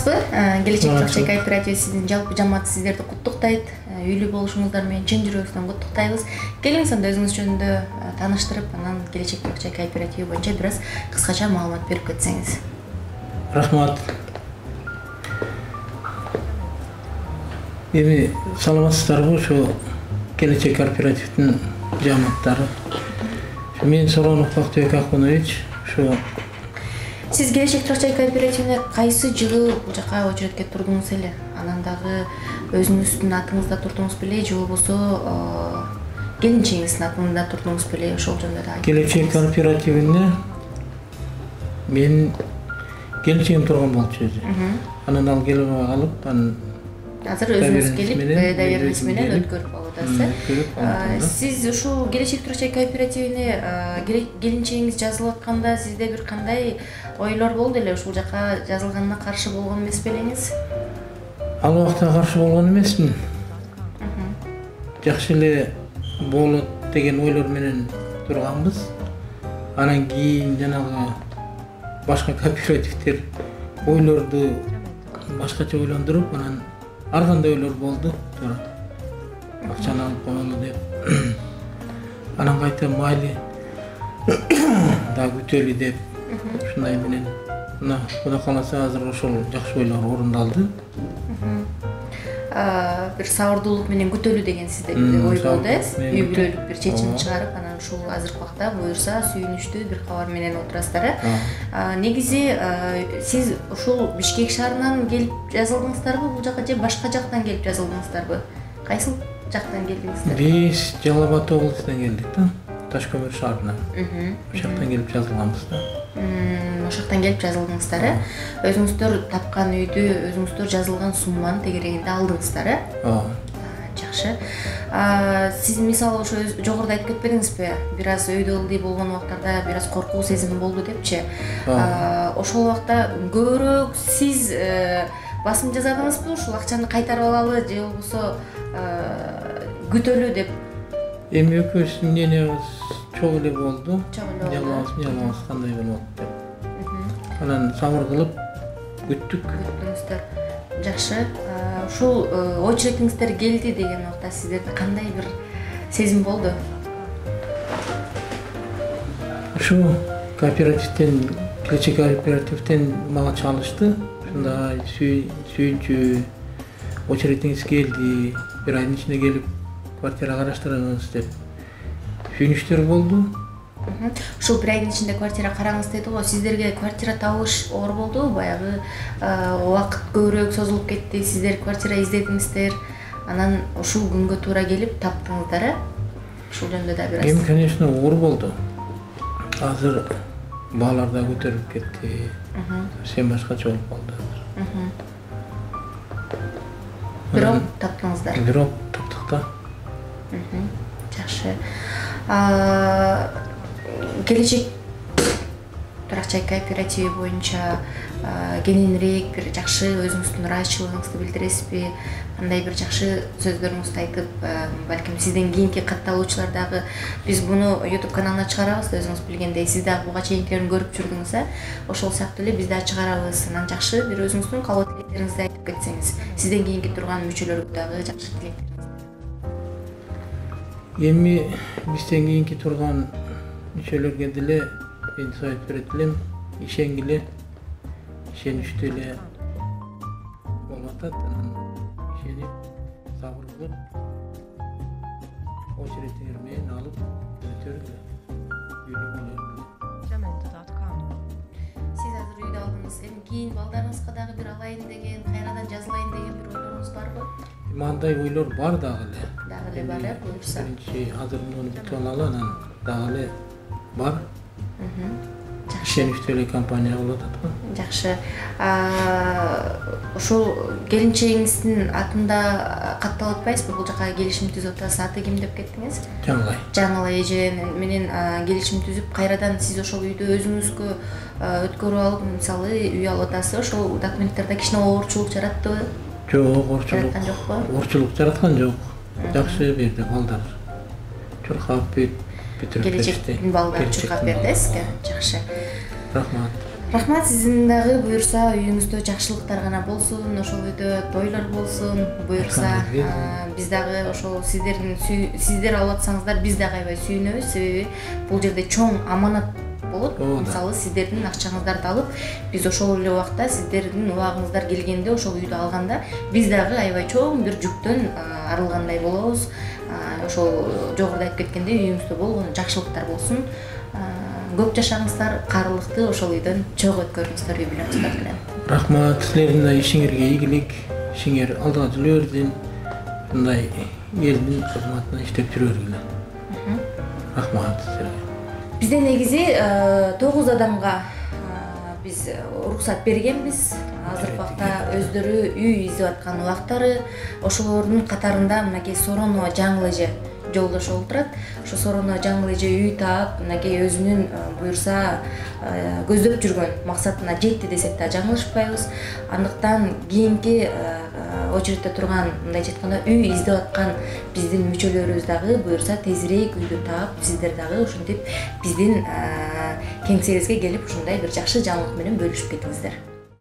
саламатсызбы? Келечек Чакчай кооперативи сиздин жалпы жамаат сиздерди куттуктайт. Үйлүү болушуңуздар менен чын жүрөгүбүздөн куттуктайбыз. Келиңиз анда өзүңүз жөнүндө тааныштырып, анан Келечек Чакчай кооперативи боюнча бир аз кыскача маалымат берип кетсеңиз. Рахмат. Эми саламатсыздарбы? Ошо Келечек кооперативдин жамааттары. Мен Соронов Бактыбек Акунович. Ошо Сиз Келечек Чакчай кооперативине кайсы жылы бул жака очередке турдуңуз эле? Анан дагы өзүңүздүн атыңызда турдуңуз беле, же болбосо келинчегиңиздин атында турдуңуз беле? Ошол жөнүндө да айтып. Келечек кооперативине мен келинчегим турган болчу өзү. Анан ал келип алып, анан азыр өзүңүз келип, доверенность менен өткөрүп алып атасыз. Сиз ушул Келечек Чакчай кооперативине келинчегиңиз жазылып атканда сизде бир кандай ойлор болду эле? Ушул жака жазылганына каршы болгон эмес белеңиз? Ал убакта каршы болгон эмесмин. Жакшы эле болот деген ойлор менен турганбыз. Анан кийин жанагы башка кооперативдер ойлорду башкача ойлондуруп, анан ар кандай ойлор болду. Акчаны алып коелу деп. Анан кайта майли да күтөлү деп. Ушундай менен мына Кудай кааласа азыр ошол жакшы ойлор орундалды. Бир сабырдуулук менен күтөлү деген сизде бир ой болду, үй бүлөлүк бир чечим чыгарып, анан ушул азыркы убакта буюрса сүйүнүчтүү бир кабар менен отурасыздар. Негизи сиз ушул Бишкек шаарынан келип жазылдыңыздарбы бул жака, же башка жактан келип жазылдыңыздарбы? Кайсыл жактан келдиңиздер? Биз Жалал Абад облусунан келдик да, Таш көмүр шаарынан. Ошоктон келип жазылганбыз да. Ошоктон келип жазылдыңыздар. Өзүңүздөр тапкан үйдү, өзүңүздөр жазылган сумманы тегерегинде алдыңыздар. Жакшы. Сиз мисалы ошо жогоруда айтып кетпедиңизби? Бир аз өйдө ылдый болгон убактарда бир аз коркуу сезим болду депчи. Ошол убакта көбүрөөк сиз басым жасадыңызбы? Ушул акчаны кайтарып алалы же болбосо күтөлү деп? Эми экөөбүздүн мнениябыз чоң эле болду. Жалабыз кандай болот деп. Анан сабыр кылып күттүңүздөр. Жакшы. Ушул очередиңиздер келди деген убакта сиздерде кандай бир сезим болду? Ушу кооперативден, Келечек кооперативден мага чалышты. Ушундай сүйүнчү, очередиңиз келди, бир айдын ичинде келип квартира караштырыңыз деп сүйүнүчтөр болду. Ушул бир айдын ичинде квартира караңыз деди го. Сиздерге квартира табыш оор болдубу? Баягы убакыт көбүрөөк созулуп кетти, сиздер квартира издедиңиздер, анан ушул күнгө туура келип таптыңыздар. Ушул жөнүндө да бир аз. Эми, конечно, оор болду. Азыр баалар да көтөрүлүп кетти. Сен башкача болуп калды. Бирок таптыңыздар. Бирок таптык да. Жакшы. Келечек Чакчай кооперативи боюнча кененирээк бир жакшы өзүңүздүн ыраазычылыгыңызды билдиресизби? Кандай бир жакшы сөздөрүңүздү айтып, балким сизден кийинки катталуучулар дагы биз муну YouTube каналына чыгарабыз, өзүңүз билгендей, сиз дагы буга чейинкилерин көрүп жүрдүңүз, ошол сыяктуу эле биз дагы чыгарабыз. Анан жакшы бир өзүңүздүн каалоо тилектериңизди айтып кетсеңиз, сизден кийинки турган мүчөлөргө дагы жакшы тилектериңизди. Эми бизден кийинки турган мүчөлөргө деле мен совет берет элем, ишенгиле, ишеничтүү эле болуп атат. Анан ишенип, сабыр кылып, очередиңер менен алып өтөрүлө. Сиз азыр үйдө алдыңыз. Эми кийин балдарыңызга дагы бир алайын деген, кайрадан жазылайын деген бир ойлоруңуз барбы? Мындай ойлор бар дагы эле. Дагы эле бар, буюрса. Биринчи азыр муну бүтүп алалы, анан дагы эле бар. Ишеничтүү эле компания болуп атат го. Жакшы. Ушул келинчегиңиздин атында катталып атпайсызбы? Бул жака келишим түзүп атасыз. Аты ким деп кеттиңиз? Жаңылай. Жаңылай эже менен келишим түзүп, кайрадан сиз ошол үйдү өзүңүзгө өткөрүп алып, мисалы үй алып атасыз. Ошол документтерде кичине оорчулук жараттыбы? Жок, оорчулук. Жараткан жокпу? Оорчулук жараткан жок. Жакшы берди балдар. Чуркап бүтүрүп беришти. Келечектин балдары чуркап берди сизге. Жакшы. Рахмат. Рахмат, сиздин дагы буюрса үйүңүздө жакшылыктар гана болсун, ошол үйдө тойлор болсун. Буюрса биз дагы ошол сиздер алып атсаңыздар биз дагы аябай сүйүнөбүз, себеби бул жерде чоң аманат болот. Мисалы сиздердин акчаңыздарды алып, биз ошол эле убакта сиздердин убагыңыздар келгенде ошол үйдү алганда биз дагы аябай чоң бир жүктөн арылгандай болобуз. Ошол жогоруда айтып кеткендей үйүңүздө болгон жакшылыктар болсун. Көп жашаңыздар, каарылыкты ошол үйдөн чогуу өткөрүңүздөр үй бүлөңүздөр менен. Рахмат, силердин да ишиңерге ийгилик, ишиңер алдыга жылы берсин. Мындай элдин кызматына иштеп жүрө бергиле. Рахмат силерге. Бизде негизи 9 адамга биз уруксат бергенбиз. Азыркы убакта өздөрү үй издеп аткан убактары, ошолордун катарында мынакей Сооронова жаңыл эже жолдошуп отурат. Ошо Сооронова жаңыл эже үй таап, мынакей өзүнүн буюрса көздөп жүргөн максатына жетти десек да жаңылышпайбыз. Андыктан кийинки очередте турган, мындайча айтканда, үй издеп аткан биздин мүчөлөрүбүз дагы буюрса тезирээк үйдү таап, сиздер дагы ушинтип биздин кеңсебизге келип ушундай бир жакшы жаңылык менен бөлүшүп кетиңиздер.